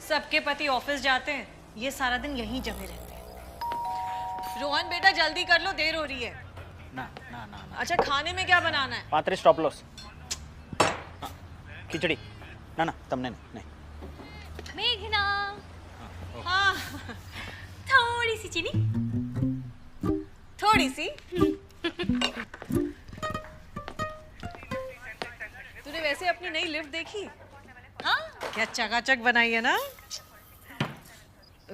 सबके पति ऑफिस जाते हैं, ये सारा दिन यहीं जमे रहते हैं। रोहन बेटा जल्दी कर लो, देर हो रही है। ना ना ना ना। अच्छा खाने में क्या बनाना है? 35 स्टॉप लॉस। खिचड़ी ना ना तुमने नहीं। मेघना। हाँ थोड़ी सी चीनी। थोड़ी सी। तूने वैसे अपनी नई लिफ्ट देखी? हाँ क्या चकाचक बनाई है ना।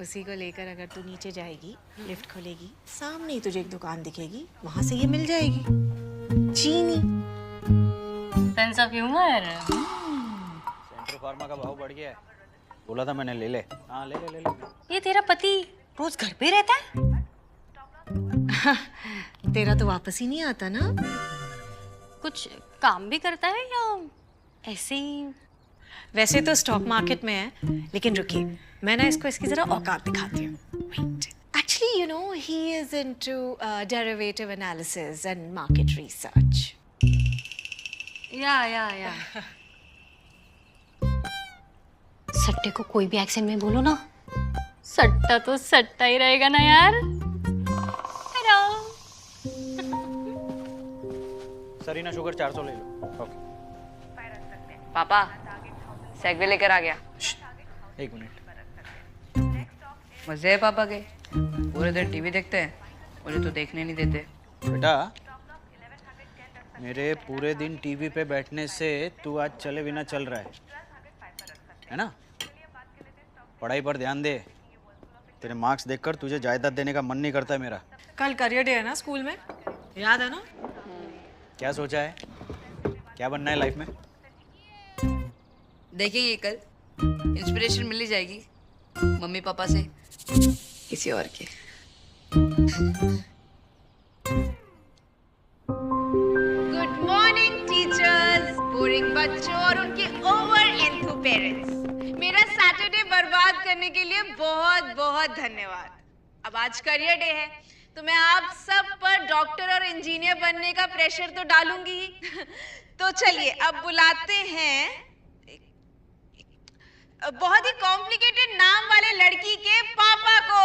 उसी को लेकर अगर तू नीचे जाएगी, लिफ्ट खोलेगी, सामने ही तुझे एक दुकान दिखेगी, वहां से ये मिल जाएगी, चीनी। Sense of humour. Central pharma का भाव बढ़ गया है, बोला था मैंने ले ले। हाँ ले ले ले ले। ये तेरा पति रोज घर पे रहता है? तेरा तो वापस ही नहीं आता ना। कुछ काम भी करता है या ऐसे ही? वैसे तो स्टॉक मार्केट में है, लेकिन रुकिए मैं ना इसको इसकी जरा औकात दिखाती हूँ। Actually, you know, he is into derivative analysis and market research. या सट्टे को कोई भी एक्सेंट में बोलो ना, सट्टा तो सट्टा ही रहेगा ना यार। हेलो। सरीना शुगर 400 ले लो। ओके। पापा सेगवे लेकर आ गया। एक मिनट। मजे है पापा के, पूरे दिन टीवी देखते हैं, मुझे तो देखने नहीं देते। बेटा मेरे पूरे दिन टीवी पे बैठने से तू आज चले बिना चल रहा है ना। पढ़ाई पर ध्यान दे, तेरे मार्क्स देखकर तुझे जायदाद देने का मन नहीं करता है मेरा। कल करियर डे है ना स्कूल में, याद है ना? क्या सोचा है, क्या बनना है लाइफ में? देखेंगे कल, इंस्पिरेशन मिल ही जाएगी मम्मी पापा से, किसी और के। गुड मॉर्निंग टीचर्स, बोरिंग बच्चों और उनके ओवर एंथू पेरेंट्स। मेरा सैटरडे बर्बाद करने के लिए बहुत बहुत धन्यवाद। अब आज करियर डे है तो मैं आप सब पर डॉक्टर और इंजीनियर बनने का प्रेशर तो डालूंगी ही। तो चलिए अब बुलाते हैं बहुत ही कॉम्प्लिकेटेड नाम वाले लड़की के पापा को।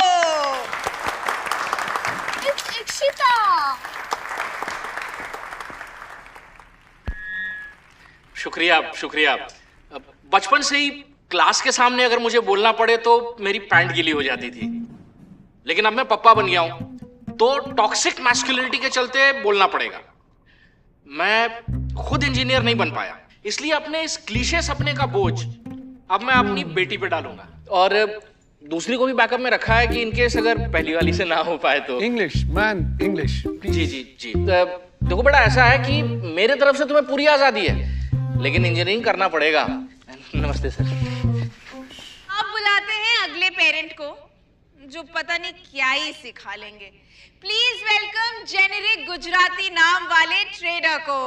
इक्षिता। शुक्रिया। बचपन से ही क्लास के सामने अगर मुझे बोलना पड़े तो मेरी पैंट गीली हो जाती थी, लेकिन अब मैं पप्पा बन गया हूं तो टॉक्सिक मैस्कुलिनिटी के चलते बोलना पड़ेगा। मैं खुद इंजीनियर नहीं बन पाया, इसलिए अपने इस क्लीशे सपने का बोझ अब मैं अपनी बेटी पे डालूंगा। और दूसरी को भी बैकअप में रखा है कि इनकेस अगर पहली वाली से ना हो पाए तो। English man English. जी। देखो बेटा, ऐसा है कि मेरे तरफ से तुम्हें पूरी आजादी है, लेकिन इंजीनियरिंग करना पड़ेगा। नमस्ते सर। अब बुलाते हैं अगले पेरेंट को जो पता नहीं क्या ही सिखा लेंगे। प्लीज वेलकम जेनेरिक गुजराती नाम वाले ट्रेडर को।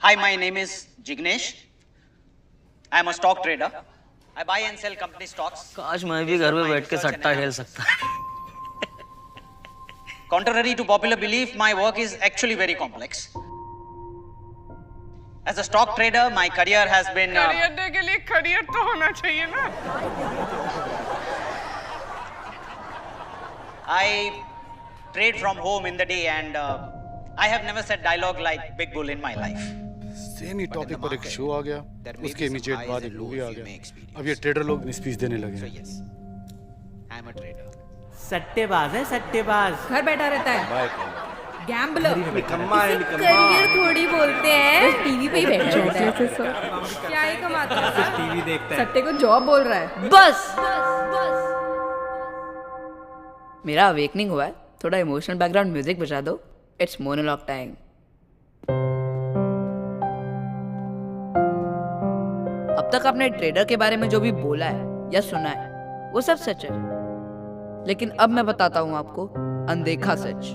Hi, my name is Jignesh. I am a stock trader. I buy and sell company stocks. काश मैं भी घर में बैठ के सट्टा खेल सकता। Contrary to popular belief, my work is actually very complex. As a stock trader, my career has been. Career के लिए करियर तो होना चाहिए ना। I trade from home in the day, and I have never said dialogue like Big Bull in my life. Same he topic पर एक show आ गया, उसके इमीडिएट बाद एक मूवी आ गया। अब ये ट्रेडर लोग स्पीच देने लगे हैं। सट्टेबाज है, सट्टेबाज। घर बैठा रहता है, गैम्बलर। निकम्मा है, निकम्मा। करियर थोड़ी बोलते हैं, टीवी पे ही बैठा रहता है। क्या ही कमाता है, टीवी देखता है। सट्टे को जॉब बोल रहा है। बस मेरा अवेकनिंग हुआ है, थोड़ा इमोशनल बैकग्राउंड म्यूजिक बजा दो। It's monologue time. अब तक आपने ट्रेडर के बारे में जो भी बोला है या सुना है वो सब सच है, लेकिन अब मैं बताता हूं आपको अनदेखा सच।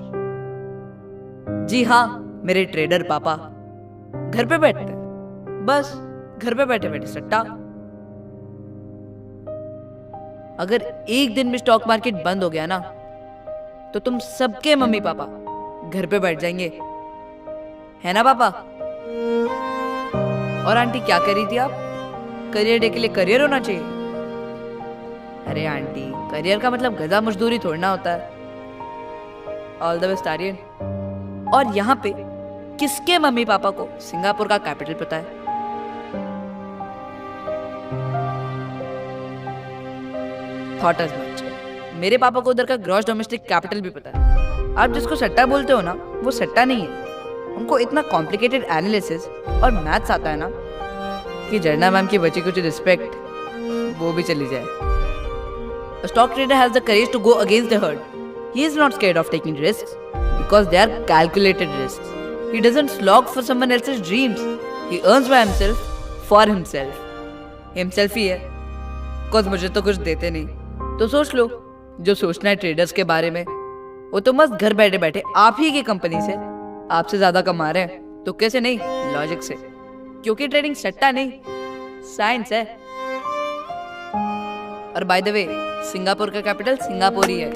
जी हाँ, मेरे ट्रेडर पापा घर पे बैठते हैं, बस घर पे बैठे बैठे सट्टा। अगर एक दिन में स्टॉक मार्केट बंद हो गया ना, तो तुम सबके मम्मी पापा घर पे बैठ जाएंगे, है ना पापा? और आंटी क्या कर रही थी आप? करियर डे के लिए करियर होना चाहिए। अरे आंटी, करियर का मतलब गधा मजदूरी थोड़ना होता है। All the best Aryan. और यहाँ पे किसके मम्मी पापा को सिंगापुर का कैपिटल पता है? Thought as much. मेरे पापा को उधर का ग्रॉस डोमेस्टिक कैपिटल भी पता है। आप जिसको सट्टा बोलते हो ना, वो सट्टा नहीं है। उनको इतना कॉम्प्लिकेटेड एनालिसिस और मैथ्स आता है ना कि जर्ना मैम की बची कुछ रिस्पेक्ट वो भी चली जाए। A stock trader has the courage to go against the herd. He is not scared of taking risks because they are calculated risks. He doesn't slog for someone else's dreams. He earns by himself for himself. Himself ही है, cause मुझे तो कुछ देते नहीं। तो सोच लो, जो सोचना है ट्रेडर्स के बारे में, वो तो मस्त घर बैठे बैठे आप ही की कंपनी से आपसे ज्यादा कमा रहे हैं। तो कैसे नहीं? लॉजिक से। क्योंकि ट्रेडिंग सट्टा नहीं, साइंस है। और बाय द वे, सिंगापुर का कैपिटल सिंगापुर ही है।